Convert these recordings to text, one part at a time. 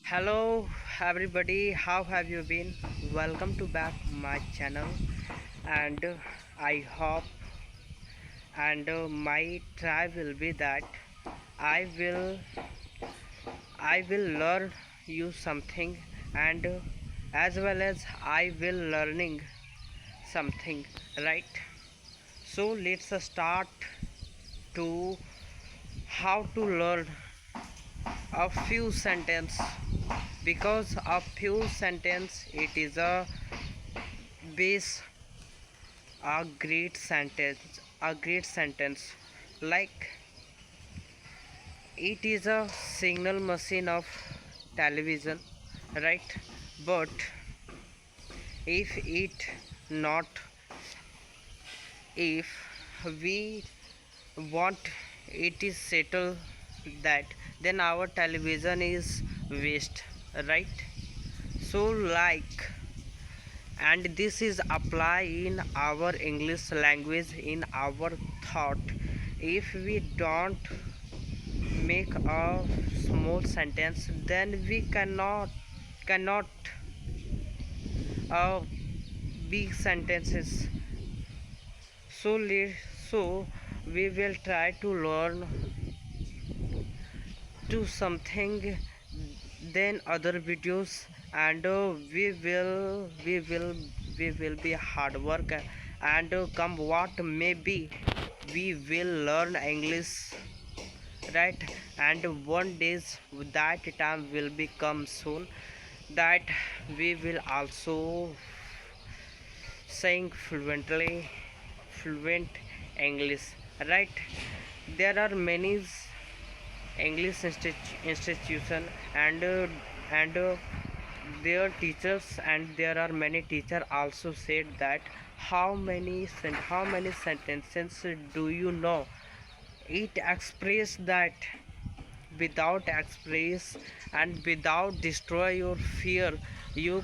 Hello everybody, how have you been? Welcome to back my channel, and I hope my try will be that I will I will learn you something, and as well as I will learning something, right? So let's start to how to learn a few sentence, because a few sentence it is a base a great sentence, like it is a signal machine of television, right? But if it not, if we want it is settled that, then our television is waste, right? So like, and this is apply in our English language, in our thought. If we don't make a small sentence, then we cannot uh, big sentences. So we will try to learn to something then other videos, and we will be hard work, and come what may be, we will learn English, right? And one days that time will become soon, that we will also saying fluent English, right? There are many English institution, and their teachers, and there are many teacher also said that how many sentences do you know? It express that without express and without destroy your fear, you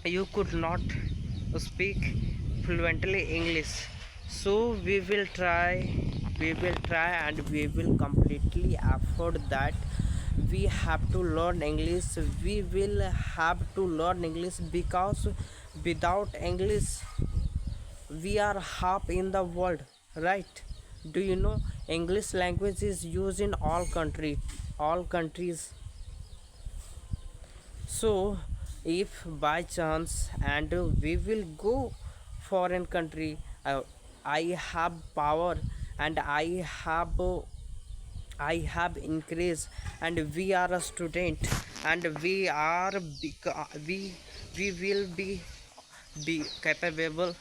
you could not speak fluently English. So we will try and we will completely afford that. We have to learn English. We will have to learn English, because without English we are half in the world, right? Do you know English language is used in all countries? So if by chance and we will go foreign country, I have power, and I have increase, and we are a student, and we will be capable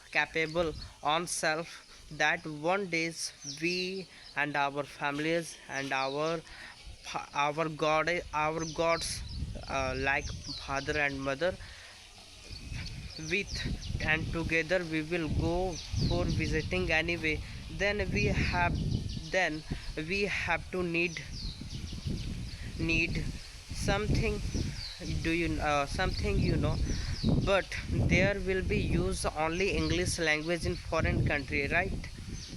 on self, that one days we and our families and our gods, like father and mother, with and together we will go for visiting anyway. then we have then we have to need something. Do you something, but there will be use only English language in foreign country, right?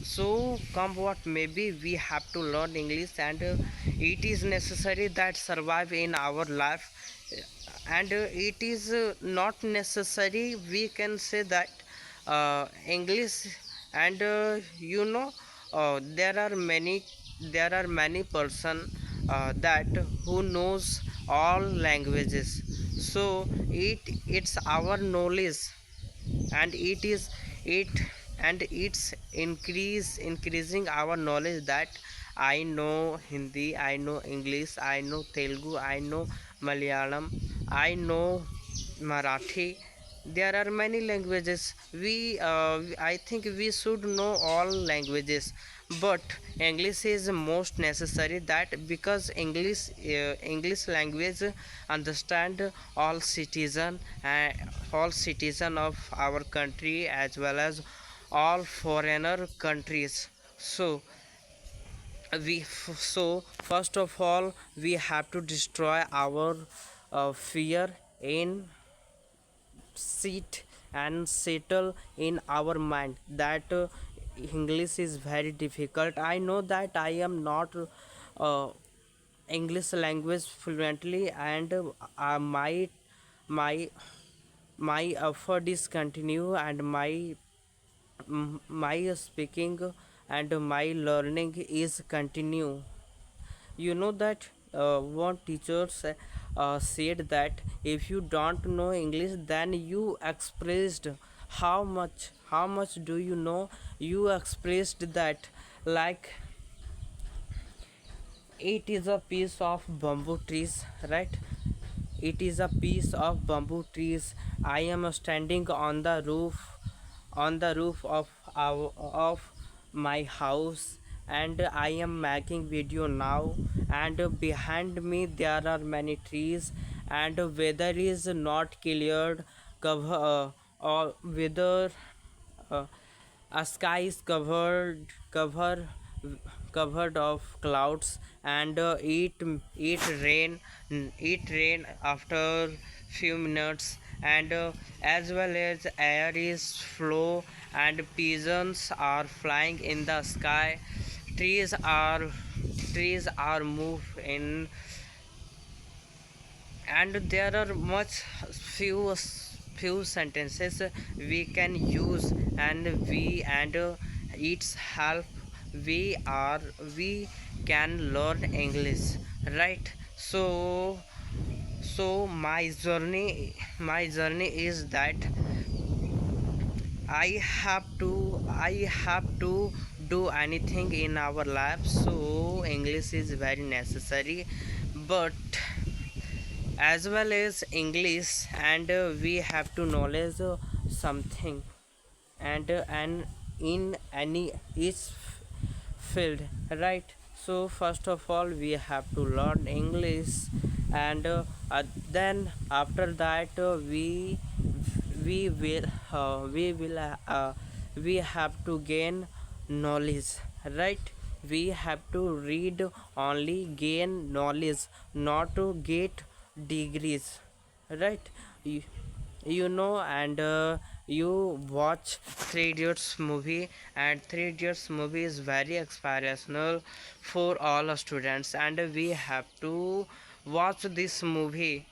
So come what maybe, we have to learn English, and it is necessary that survive in our life. And it is not necessary, we can say that English, and there are many person that who knows all languages. So it's our knowledge, and it it's increasing our knowledge, that I know Hindi, I know English, I know Telugu, I know Malayalam, I know Marathi. There are many languages. I think we should know all languages, but English is most necessary, that because English language understand all citizen of our country, as well as all foreigner countries. So first of all, we have to destroy our fear in sit and settle in our mind, that English is very difficult. I know that I am not uh, English language fluently, and my my effort is continue, and my speaking and my learning is continue. You know that one teacher said that if you don't know English, then you expressed how much do you know. You expressed that, like, it is a piece of bamboo trees, right? It is a piece of bamboo trees. I am standing on the roof of my house, and I am making video now, and behind me there are many trees, and weather is not cleared, cover or weather, uh, a sky is covered of clouds, and it rain after few minutes, and as well as air is flow, and pigeons are flying in the sky. Trees are trees are move in, and there are much few sentences we can use, and its help we are we can learn English, right? So my journey is that I have to do anything in our life, so English is very necessary. But as well as English, and we have to knowledge something, and in any each field, right? So first of all we have to learn English, and then after that we will we have to gain knowledge, right? We have to read only gain knowledge, not to get degrees, right? You know, and you watch Three Idiots movie, and Three Idiots movie is very inspirational for all students, and we have to watch this movie,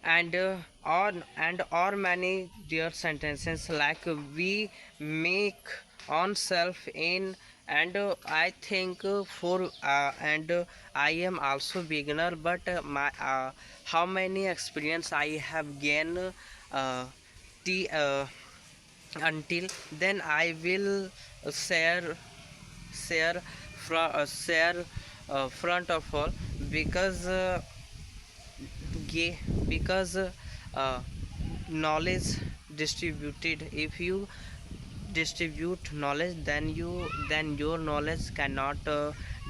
and or many dear sentences, like we make on self in. And I think for and I am also beginner, but my how many experience I have gained, uh, the until then I will share share front of all, because gay because knowledge distributed. If you distribute knowledge, then your knowledge cannot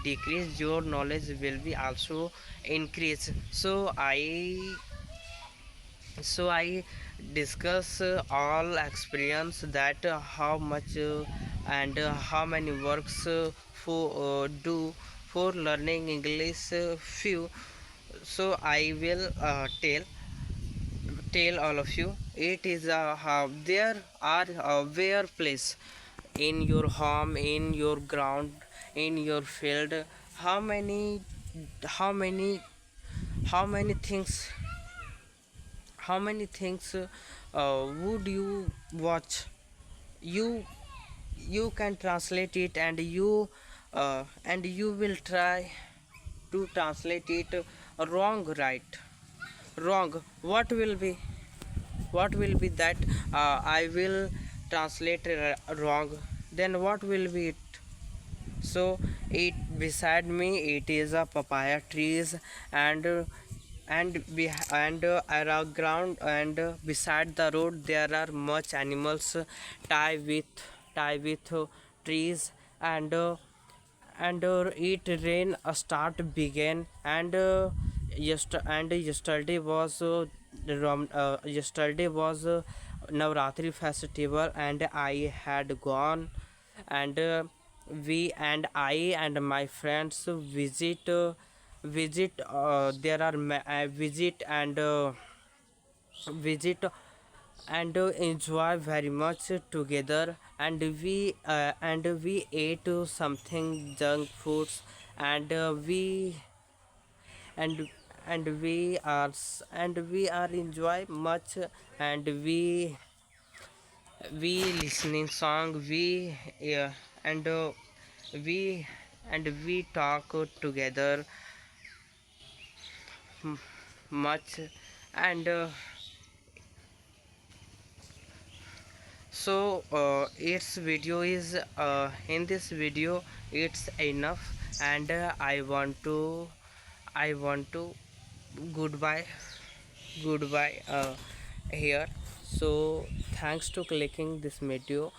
decrease, your knowledge will be also increase. So I discuss all experience, that how much and how many works for do for learning English, few. So I will tell all of you. It is there are where place in your home, in your ground, in your field. How many how many how many things, would you watch? You you can translate it, and you will try to translate it wrong, right? Wrong. What will be that? I will translate wrong, then what will be it? So it beside me it is a papaya trees, and around ground, and beside the road there are much animals tie with trees, and it rain start began, and yesterday was Navratri festival, and I had gone, and I and my friends visit there are visit visit and enjoy very much together, and we ate something junk foods, and and we are enjoy much, and we listening song, yeah, and we we talk together much, and so its video is in this video it's enough, and I want to goodbye, goodbye here. So thanks to clicking this video,